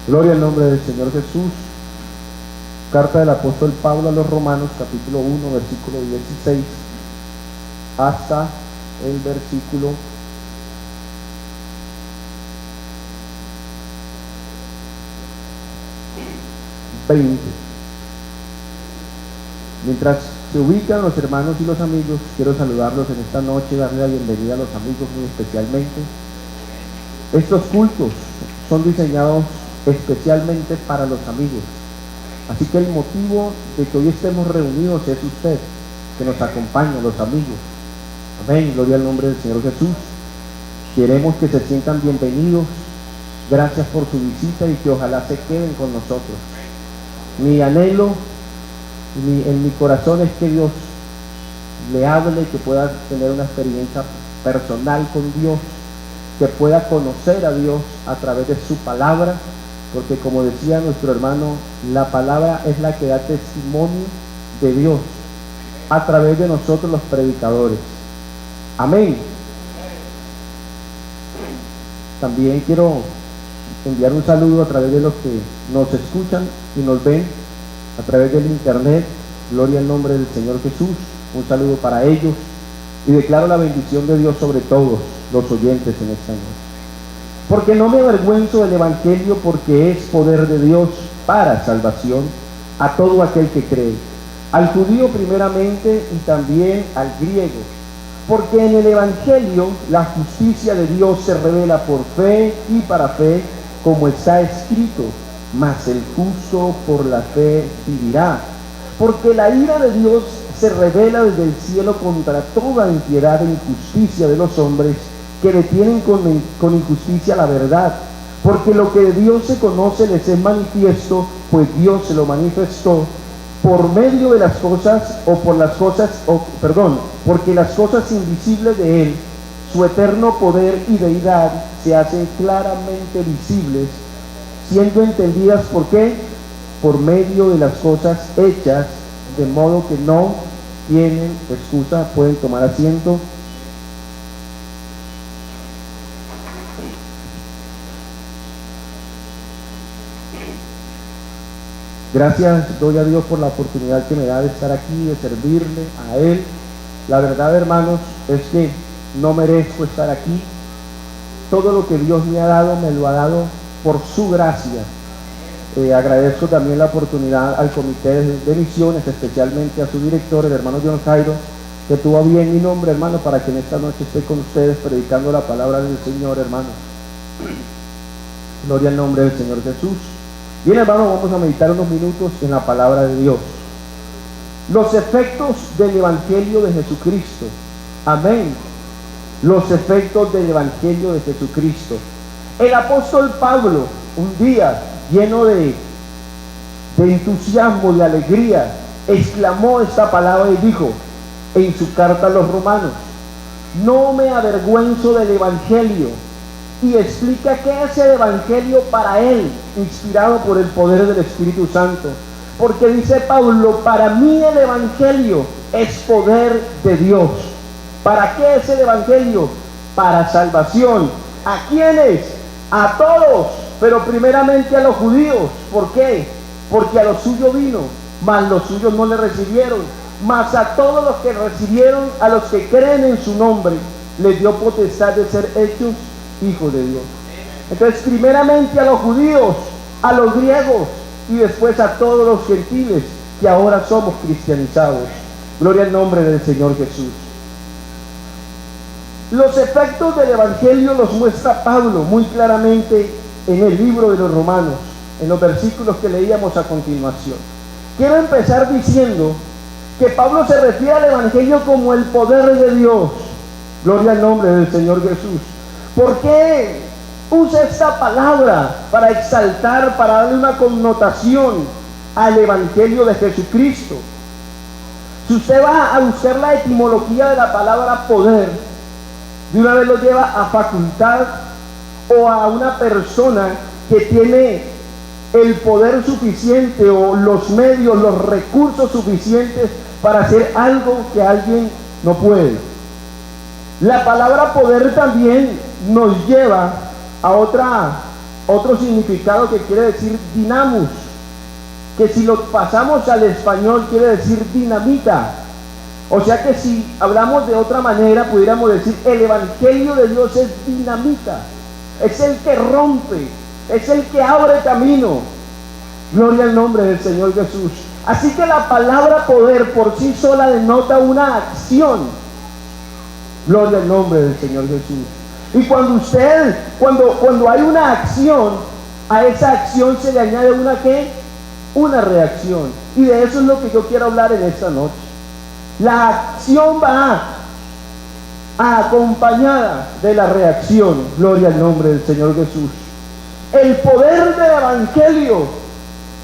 Gloria al nombre del Señor Jesús. Carta del apóstol Pablo a los Romanos, capítulo 1, versículo 16, hasta el versículo 20. Mientras se ubican los hermanos y los amigos, quiero saludarlos en esta noche, darle la bienvenida a los amigos muy especialmente. Estos cultos son diseñados especialmente para los amigos. Así que el motivo de que hoy estemos reunidos es usted, que nos acompaña, los amigos. Amén, gloria al nombre del Señor Jesús. Queremos que se sientan bienvenidos. Gracias por su visita y que ojalá se queden con nosotros. Mi anhelo en mi corazón es que Dios le hable, que pueda tener una experiencia personal con Dios, que pueda conocer a Dios a través de su palabra, porque como decía nuestro hermano, la palabra es la que da testimonio de Dios a través de nosotros los predicadores. Amén. También quiero enviar un saludo a través de los que nos escuchan y nos ven a través del internet. Gloria al nombre del Señor Jesús. Un saludo para ellos y declaro la bendición de Dios sobre todos los oyentes en esta noche. Porque no me avergüenzo del evangelio, porque es poder de Dios para salvación a todo aquel que cree, al judío primeramente y también al griego. Porque en el evangelio la justicia de Dios se revela por fe y para fe, como está escrito: mas el justo por la fe vivirá. Porque la ira de Dios se revela desde el cielo contra toda impiedad e injusticia de los hombres que detienen con injusticia la verdad. Porque lo que de Dios se conoce les es manifiesto, pues Dios se lo manifestó por medio de las cosas, porque las cosas invisibles de Él, su eterno poder y deidad, se hacen claramente visibles, siendo entendidas ¿por qué? Por medio de las cosas hechas, de modo que no tienen excusa. Pueden tomar asiento. Gracias doy a Dios por la oportunidad que me da de estar aquí, de servirle a Él. La verdad, hermanos, es que no merezco estar aquí. Todo lo que Dios me ha dado, me lo ha dado por su gracia. Agradezco también la oportunidad al comité de misiones, especialmente a su director, el hermano John Jairo, que tuvo bien mi nombre, hermano, para que en esta noche esté con ustedes predicando la palabra del Señor, hermano. Gloria al nombre del Señor Jesús. Bien, hermano, vamos a meditar unos minutos en la palabra de Dios. Los efectos del Evangelio de Jesucristo. Amén. Los efectos del Evangelio de Jesucristo. El apóstol Pablo, un día lleno de entusiasmo, de alegría, exclamó esta palabra y dijo en su carta a los romanos: no me avergüenzo del Evangelio. Y explica qué es el Evangelio para él, inspirado por el poder del Espíritu Santo. Porque dice Pablo: para mí el Evangelio es poder de Dios. ¿Para qué es el Evangelio? Para salvación. ¿A quiénes? A todos, pero primeramente a los judíos. ¿Por qué? Porque a los suyos vino, mas los suyos no le recibieron. Mas a todos los que recibieron, a los que creen en su nombre, les dio potestad de ser hechos hijos de Dios. Entonces, primeramente a los judíos, a los griegos y después a todos los gentiles que ahora somos cristianizados. Gloria al nombre del Señor Jesús. Los efectos del Evangelio los muestra Pablo muy claramente en el libro de los Romanos, en los versículos que leíamos a continuación. Quiero empezar diciendo que Pablo se refiere al Evangelio como el poder de Dios. Gloria al nombre del Señor Jesús. ¿Por qué usa esta palabra? Para exaltar, para darle una connotación al Evangelio de Jesucristo. Si usted va a buscar la etimología de la palabra poder, de una vez lo lleva a facultad o a una persona que tiene el poder suficiente o los medios, los recursos suficientes para hacer algo que alguien no puede. La palabra poder también nos lleva a otra otro significado que quiere decir dinamus, que si lo pasamos al español quiere decir dinamita. O sea que si hablamos de otra manera pudiéramos decir el evangelio de Dios es dinamita, es el que rompe, es el que abre camino. Gloria al nombre del Señor Jesús. Así que la palabra poder por sí sola denota una acción. Gloria al nombre del Señor Jesús. Y cuando hay una acción, a esa acción se le añade una ¿qué? Una reacción. Y de eso es lo que yo quiero hablar en esta noche. La acción va acompañada de la reacción. Gloria al nombre del Señor Jesús. El poder del evangelio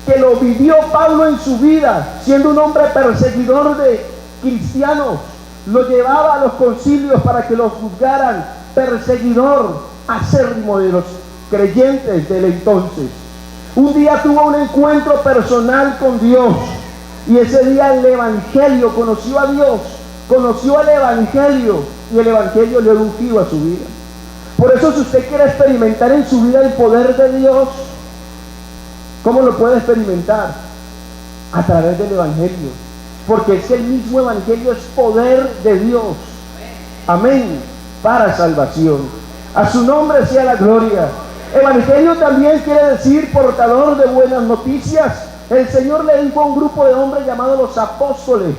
que lo vivió Pablo en su vida, siendo un hombre perseguidor de cristianos, lo llevaba a los concilios para que los juzgaran, perseguidor acérrimo de los creyentes del entonces. Un día tuvo un encuentro personal con Dios, y ese día el evangelio, conoció a Dios, conoció el evangelio, y el evangelio le ungió a su vida. Por eso, si usted quiere experimentar en su vida el poder de Dios, ¿cómo lo puede experimentar? A través del evangelio, porque es que el mismo evangelio es poder de Dios. Amén. Para salvación. A su nombre sea la gloria. Evangelio también quiere decir portador de buenas noticias. El Señor le dijo a un grupo de hombres llamados los apóstoles,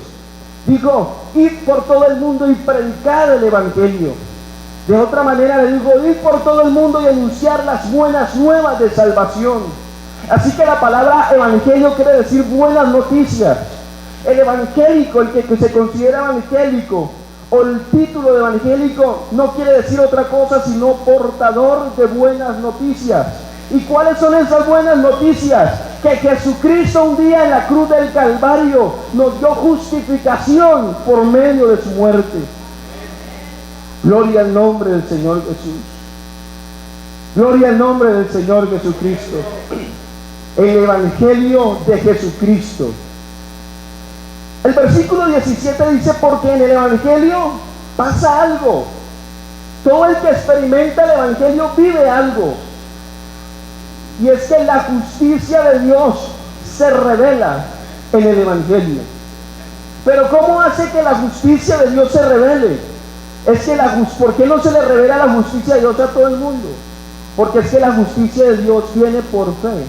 dijo: id por todo el mundo y predicad el evangelio. De otra manera le dijo: id por todo el mundo y anunciar las buenas nuevas de salvación. Así que la palabra evangelio quiere decir buenas noticias. El evangélico, el que se considera evangélico, o el título de evangélico, no quiere decir otra cosa sino portador de buenas noticias. ¿Y cuáles son esas buenas noticias? Que Jesucristo un día en la cruz del Calvario nos dio justificación por medio de su muerte. Gloria al nombre del Señor Jesús. Gloria al nombre del Señor Jesucristo. El evangelio de Jesucristo. El versículo 17 dice: porque en el evangelio pasa algo. Todo el que experimenta el evangelio vive algo. Y es que la justicia de Dios se revela en el evangelio. Pero ¿cómo hace que la justicia de Dios se revele? Es que ¿por qué no se le revela la justicia de Dios a todo el mundo? Porque es que la justicia de Dios viene por fe.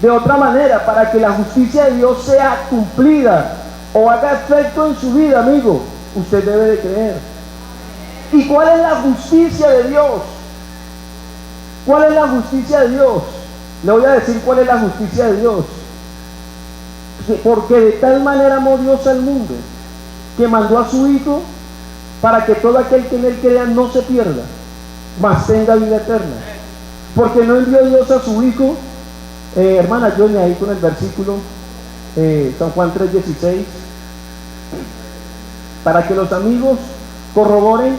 De otra manera, para que la justicia de Dios sea cumplida o haga efecto en su vida, amigo, usted debe de creer. ¿Y cuál es la justicia de Dios? ¿Cuál es la justicia de Dios? Le voy a decir cuál es la justicia de Dios. Porque de tal manera amó Dios al mundo, que mandó a su Hijo para que todo aquel que en Él crea no se pierda, mas tenga vida eterna. Porque no envió Dios a su Hijo, hermana Johnny, ahí con el versículo, San Juan 3:16, para que los amigos corroboren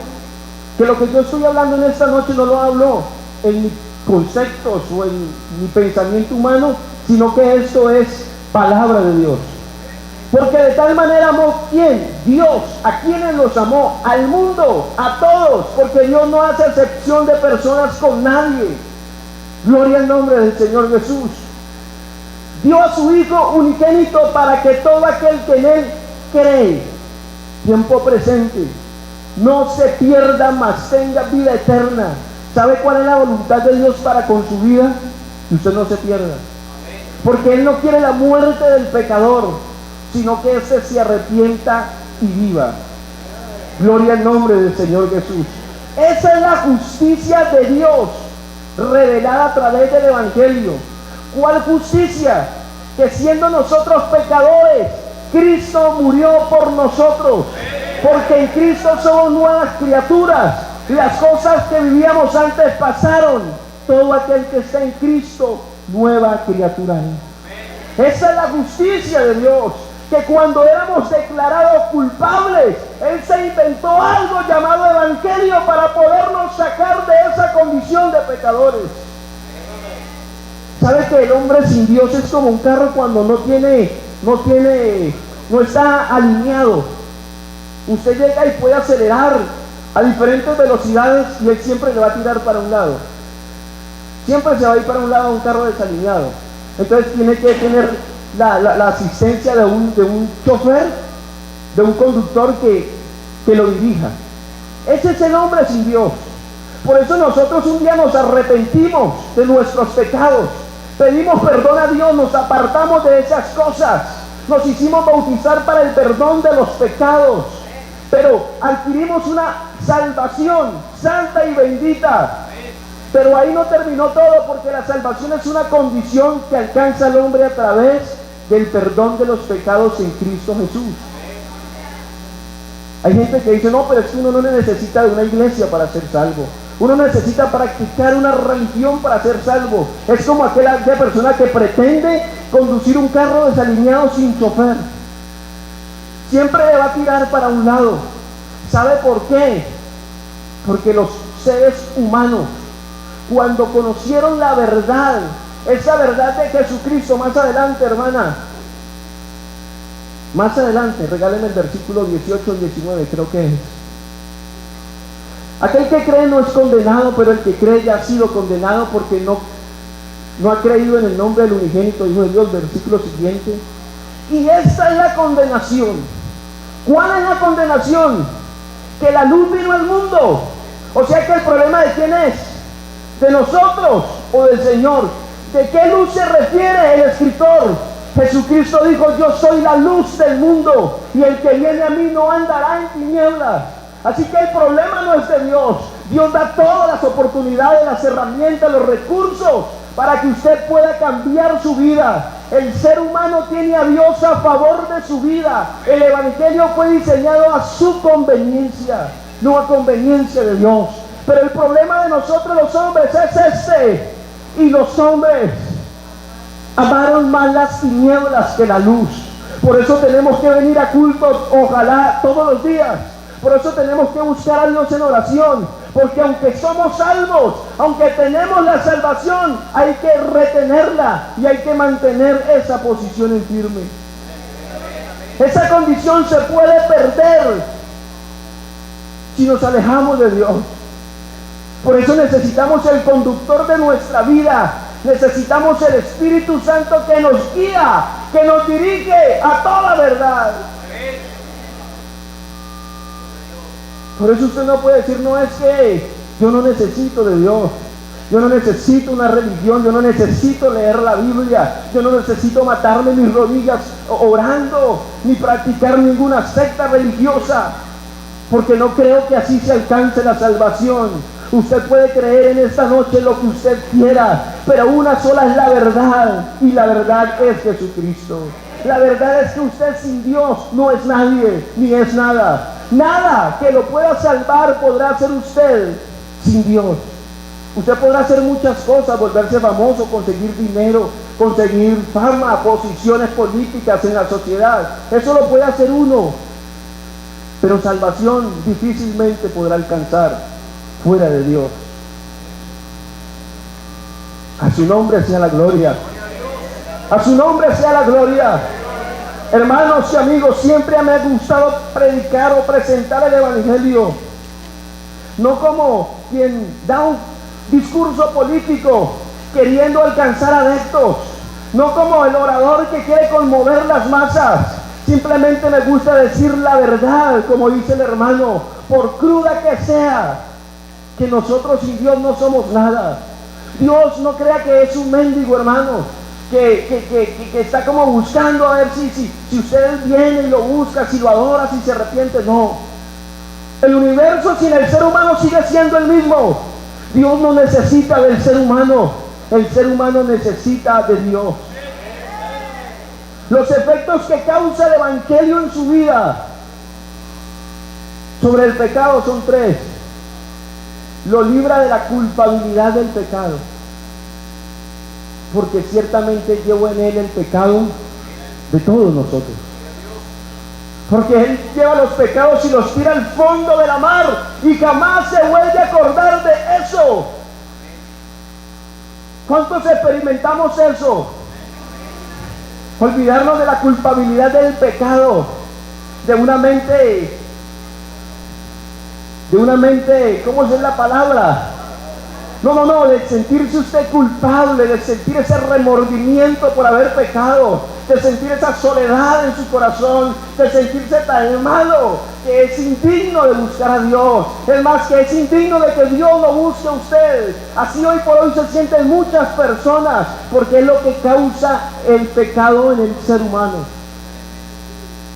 que lo que yo estoy hablando en esta noche no lo hablo en mis conceptos o en mi pensamiento humano, sino que esto es palabra de Dios. Porque de tal manera amó, ¿quién? Dios. ¿A quiénes los amó? Al mundo, a todos, porque Dios no hace excepción de personas con nadie. Gloria al nombre del Señor Jesús. Dio a su Hijo unigénito para que todo aquel que en Él cree, tiempo presente, no se pierda, mas tenga vida eterna. ¿Sabe cuál es la voluntad de Dios para con su vida? Que usted no se pierda. Porque Él no quiere la muerte del pecador, sino que éste se arrepienta y viva. Gloria al nombre del Señor Jesús. Esa es la justicia de Dios revelada a través del evangelio. ¿Cuál justicia? Que siendo nosotros pecadores, Cristo murió por nosotros. Porque en Cristo somos nuevas criaturas. Las cosas que vivíamos antes pasaron. Todo aquel que está en Cristo, nueva criatura. Esa es la justicia de Dios. Que cuando éramos declarados culpables, Él se inventó algo llamado evangelio para podernos sacar de esa condición de pecadores. ¿Sabe que el hombre sin Dios es como un carro cuando no está alineado? Usted llega y puede acelerar a diferentes velocidades y él siempre le va a tirar para un lado. Siempre se va a ir para un lado un carro desalineado. Entonces tiene que tener la asistencia de un chofer, de un conductor que lo dirija. Ese es el hombre sin Dios. Por eso nosotros un día nos arrepentimos de nuestros pecados, pedimos perdón a Dios, nos apartamos de esas cosas, nos hicimos bautizar para el perdón de los pecados, pero adquirimos una salvación santa y bendita. Pero ahí no terminó todo, porque la salvación es una condición que alcanza al hombre a través del perdón de los pecados en Cristo Jesús. Hay gente que dice, no, pero es que uno no necesita de una iglesia para ser salvo. Uno necesita practicar una religión para ser salvo. Es como aquella persona que pretende conducir un carro desalineado sin chofer. Siempre le va a tirar para un lado. ¿Sabe por qué? Porque los seres humanos, cuando conocieron la verdad, esa verdad de Jesucristo, más adelante, hermana, más adelante, regáleme el versículo 18 y 19, creo que es. Aquel que cree no es condenado, pero el que cree ya ha sido condenado porque no ha creído en el nombre del unigénito Hijo de Dios. Versículo siguiente. Y esta es la condenación. ¿Cuál es la condenación? Que la luz vino al mundo. O sea que el problema, ¿de quién es? ¿De nosotros o del Señor? ¿De qué luz se refiere el escritor? Jesucristo dijo, yo soy la luz del mundo, y el que viene a mí no andará en tinieblas. Así que el problema no es de Dios. Dios da todas las oportunidades, las herramientas, los recursos para que usted pueda cambiar su vida. El ser humano tiene a Dios a favor de su vida. El evangelio fue diseñado a su conveniencia, no a conveniencia de Dios. Pero el problema de nosotros los hombres es este. Y los hombres amaron más las tinieblas que la luz. Por eso tenemos que venir a cultos, ojalá todos los días. Por eso tenemos que buscar a Dios en oración, porque aunque somos salvos, aunque tenemos la salvación, hay que retenerla y hay que mantener esa posición en firme. Esa condición se puede perder si nos alejamos de Dios. Por eso necesitamos el conductor de nuestra vida. Necesitamos el Espíritu Santo que nos guía, que nos dirige a toda verdad. Por eso usted no puede decir, no, es que yo no necesito de Dios, yo no necesito una religión, yo no necesito leer la Biblia, yo no necesito matarme mis rodillas orando, ni practicar ninguna secta religiosa, porque no creo que así se alcance la salvación. Usted puede creer en esta noche lo que usted quiera, pero una sola es la verdad, y la verdad es Jesucristo. La verdad es que usted sin Dios no es nadie, ni es nada. Nada que lo pueda salvar podrá hacer usted sin Dios. Usted podrá hacer muchas cosas, volverse famoso, conseguir dinero, conseguir fama, posiciones políticas en la sociedad. Eso lo puede hacer uno, pero salvación difícilmente podrá alcanzar fuera de Dios. A su nombre sea la gloria. A su nombre sea la gloria. Hermanos y amigos, siempre me ha gustado predicar o presentar el evangelio, no como quien da un discurso político queriendo alcanzar adeptos, no como el orador que quiere conmover las masas. Simplemente me gusta decir la verdad, como dice el hermano, por cruda que sea, que nosotros sin Dios no somos nada. Dios no crea que es un mendigo, hermano, que está como buscando a ver si usted viene y lo busca, si lo adora, si se arrepiente. No, el universo sin el ser humano sigue siendo el mismo. Dios no necesita del ser humano, el ser humano necesita de Dios. Los efectos que causa el evangelio en su vida sobre el pecado son tres. Lo libra de la culpabilidad del pecado, porque ciertamente llevo en él el pecado de todos nosotros. Porque él lleva los pecados y los tira al fondo de la mar y jamás se vuelve a acordar de eso. ¿Cuántos experimentamos eso? Olvidarnos de la culpabilidad del pecado, de una mente, ¿cómo es la palabra? No, de sentirse usted culpable, de sentir ese remordimiento por haber pecado, de sentir esa soledad en su corazón, de sentirse tan malo que es indigno de buscar a Dios. Es más, que es indigno de que Dios lo busque a usted. Así hoy por hoy se sienten muchas personas, porque es lo que causa el pecado en el ser humano.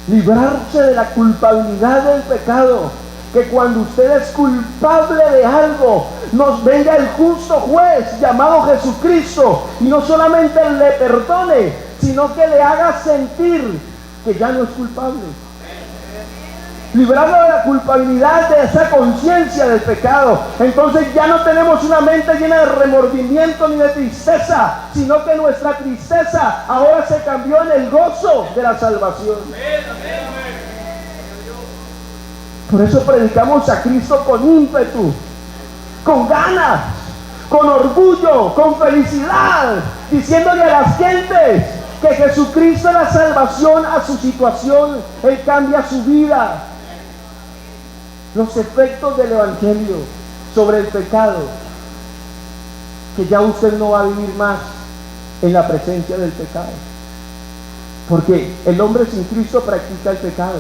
Librarse de la culpabilidad del pecado. Que cuando usted es culpable de algo, nos venga el justo juez llamado Jesucristo y no solamente le perdone, sino que le haga sentir que ya no es culpable. Librarlo de la culpabilidad, de esa conciencia del pecado. Entonces ya no tenemos una mente llena de remordimiento ni de tristeza, sino que nuestra tristeza ahora se cambió en el gozo de la salvación. Por eso predicamos a Cristo con ímpetu, con ganas, con orgullo, con felicidad, diciéndole a las gentes que Jesucristo es la salvación a su situación. Él cambia su vida. Los efectos del Evangelio sobre el pecado, que ya usted no va a vivir más en la presencia del pecado, porque el hombre sin Cristo practica el pecado.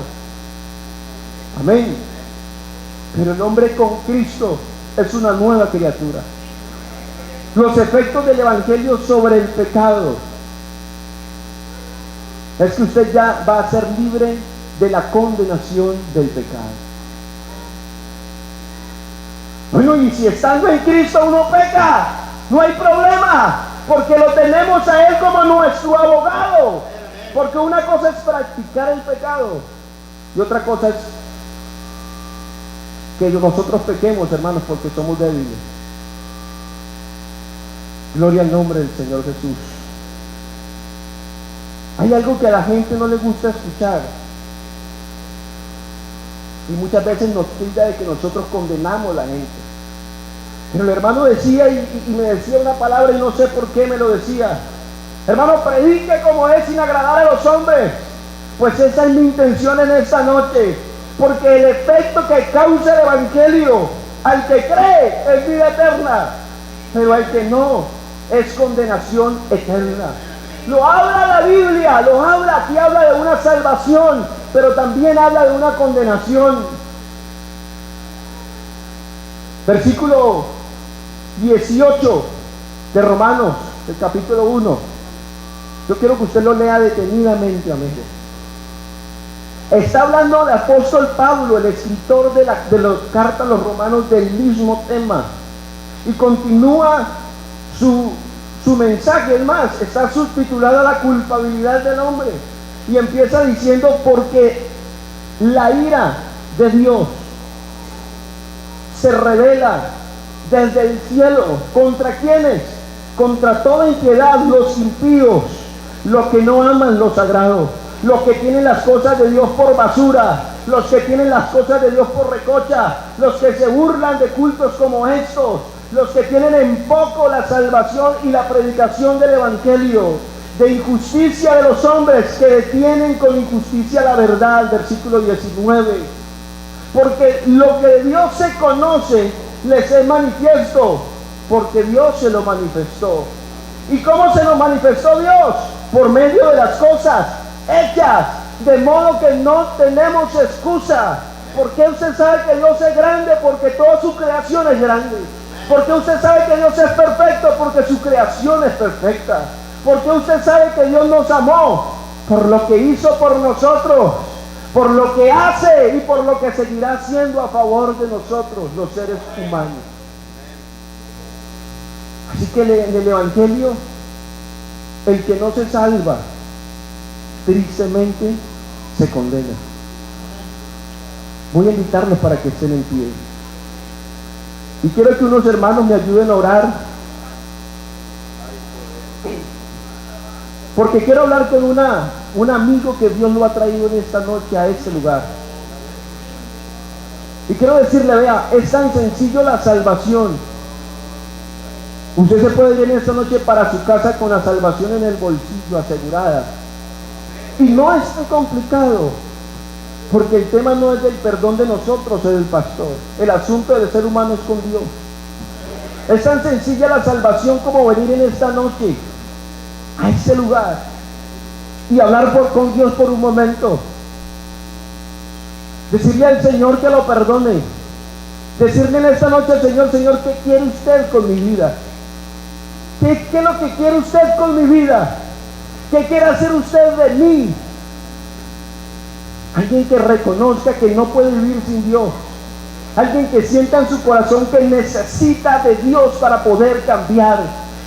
Amén. Pero el hombre con Cristo es una nueva criatura. Los efectos del Evangelio sobre el pecado es que usted ya va a ser libre de la condenación del pecado. Bueno, y si estando en Cristo uno peca, no hay problema, porque lo tenemos a Él como nuestro abogado. Porque una cosa es practicar el pecado y otra cosa es que nosotros pequemos, hermanos, porque somos débiles. Gloria al nombre del Señor Jesús. Hay algo que a la gente no le gusta escuchar, y muchas veces nos tilda de que nosotros condenamos a la gente. Pero el hermano decía, y me decía una palabra, y no sé por qué me lo decía: hermano, predique como es, sin agradar a los hombres. Pues esa es mi intención en esta noche, porque el efecto que causa el Evangelio al que cree es vida eterna, pero al que no es condenación eterna. Lo habla la Biblia, aquí habla de una salvación, pero también habla de una condenación. Versículo 18 de Romanos, del capítulo 1. Yo quiero que usted lo lea detenidamente, amigo. Está hablando el apóstol Pablo, el escritor de la carta a los romanos, del mismo tema, y continúa su mensaje. Es más, está subtitulada La culpabilidad del hombre, y empieza diciendo: porque la ira de Dios se revela desde el cielo. ¿Contra quiénes? Contra toda impiedad, los impíos, los que no aman lo sagrado, los que tienen las cosas de Dios por basura, los que tienen las cosas de Dios por recocha, los que se burlan de cultos como estos, los que tienen en poco la salvación y la predicación del Evangelio, de injusticia de los hombres que detienen con injusticia la verdad. Versículo 19. Porque lo que de Dios se conoce les es manifiesto, porque Dios se lo manifestó. ¿Y cómo se lo manifestó Dios? Por medio de las cosas hechas, de modo que no tenemos excusa. ¿Por qué usted sabe que Dios es grande? Porque toda su creación es grande. ¿Por qué usted sabe que Dios es perfecto? Porque su creación es perfecta. ¿Por qué usted sabe que Dios nos amó? Por lo que hizo por nosotros, por lo que hace y por lo que seguirá haciendo a favor de nosotros, los seres humanos. Así que en el Evangelio, el que no se salva, tristemente se condena. Voy a invitarlos para que estén en pie, y quiero que unos hermanos me ayuden a orar, porque quiero hablar con un amigo que Dios lo ha traído en esta noche a este lugar. Y quiero decirle: vea, es tan sencillo la salvación. Usted se puede ir en esta noche para su casa con la salvación en el bolsillo, asegurada. Y no es tan complicado, porque el tema no es del perdón de nosotros, es del pastor. El asunto del ser humano es con Dios. Es tan sencilla la salvación como venir en esta noche a ese lugar y hablar con Dios por un momento. Decirle al Señor que lo perdone. Decirle en esta noche al Señor: Señor, ¿qué quiere usted con mi vida? ¿Qué es lo que quiere usted con mi vida? ¿Qué quiere hacer usted de mí? Alguien que reconozca que no puede vivir sin Dios. Alguien que sienta en su corazón que necesita de Dios para poder cambiar,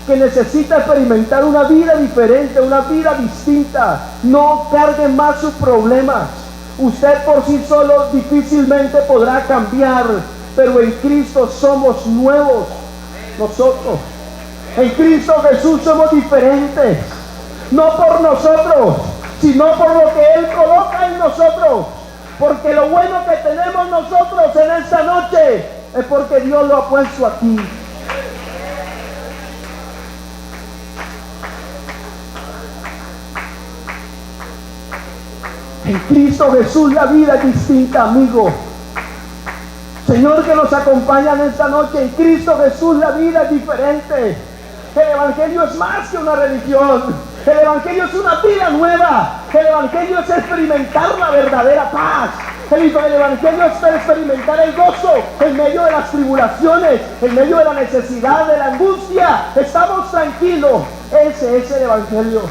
que necesita experimentar una vida diferente, una vida distinta. No cargue más sus problemas. Usted por sí solo difícilmente podrá cambiar, pero en Cristo somos nuevos nosotros. En Cristo Jesús somos diferentes, no por nosotros, sino por lo que Él coloca en nosotros. Porque lo bueno que tenemos nosotros en esta noche es porque Dios lo ha puesto aquí. En Cristo Jesús la vida es distinta, amigo. Señor, que nos acompaña en esta noche, en Cristo Jesús la vida es diferente. El Evangelio es más que una religión. El Evangelio es una vida nueva. El Evangelio es experimentar la verdadera paz. El Evangelio es experimentar el gozo en medio de las tribulaciones, en medio de la necesidad, de la angustia. Estamos tranquilos. Ese es el Evangelio.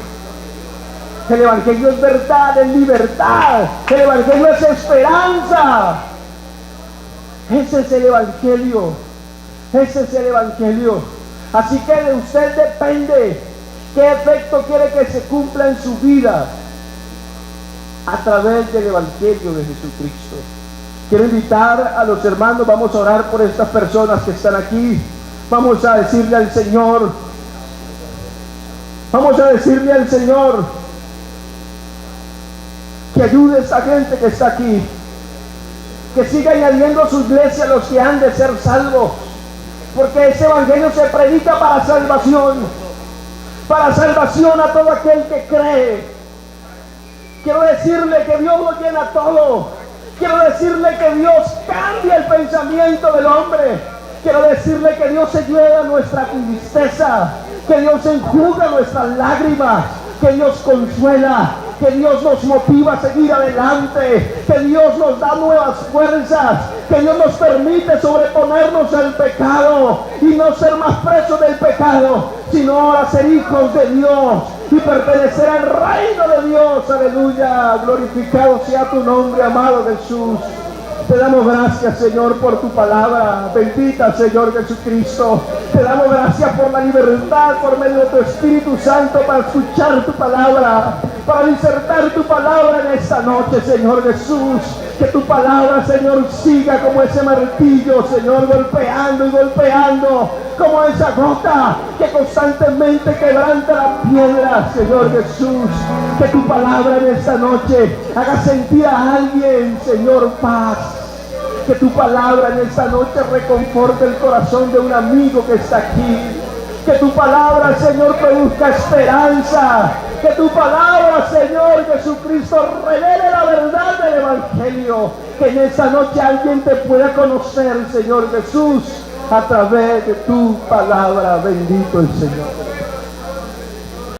El Evangelio es verdad, es libertad. El Evangelio es esperanza. Ese es el Evangelio. Ese es el Evangelio. Así que de usted depende qué efecto quiere que se cumpla en su vida a través del Evangelio de Jesucristo. Quiero invitar a los hermanos, vamos a orar por estas personas que están aquí. Vamos a decirle al Señor, que ayude a esta gente que está aquí, que siga añadiendo a su iglesia los que han de ser salvos. Porque ese Evangelio se predica para salvación a todo aquel que cree. Quiero decirle que Dios lo llena todo. Quiero decirle que Dios cambia el pensamiento del hombre. Quiero decirle que Dios se lleva nuestra tristeza, que Dios enjuga nuestras lágrimas, que Dios consuela, que Dios nos motiva a seguir adelante, que Dios nos da nuevas fuerzas, que Dios nos permite sobreponernos al pecado y no ser más presos del pecado, sino ahora ser hijos de Dios y pertenecer al reino de Dios. Aleluya, glorificado sea tu nombre, amado Jesús. Te damos gracias, Señor, por tu palabra. Bendita, Señor Jesucristo. Te damos gracias por la libertad por medio de tu Espíritu Santo para escuchar tu palabra, para insertar tu palabra en esta noche, Señor Jesús. Que tu palabra, Señor, siga como ese martillo, Señor, golpeando y golpeando, como esa gota que constantemente quebranta la piedra, Señor Jesús. Que tu palabra en esta noche haga sentir a alguien, Señor, paz. Que tu palabra en esta noche reconforte el corazón de un amigo que está aquí. Que tu palabra, Señor, produzca esperanza. Que tu palabra, Señor Jesucristo, revele la verdad del Evangelio. Que en esta noche alguien te pueda conocer, Señor Jesús, a través de tu palabra. Bendito el Señor.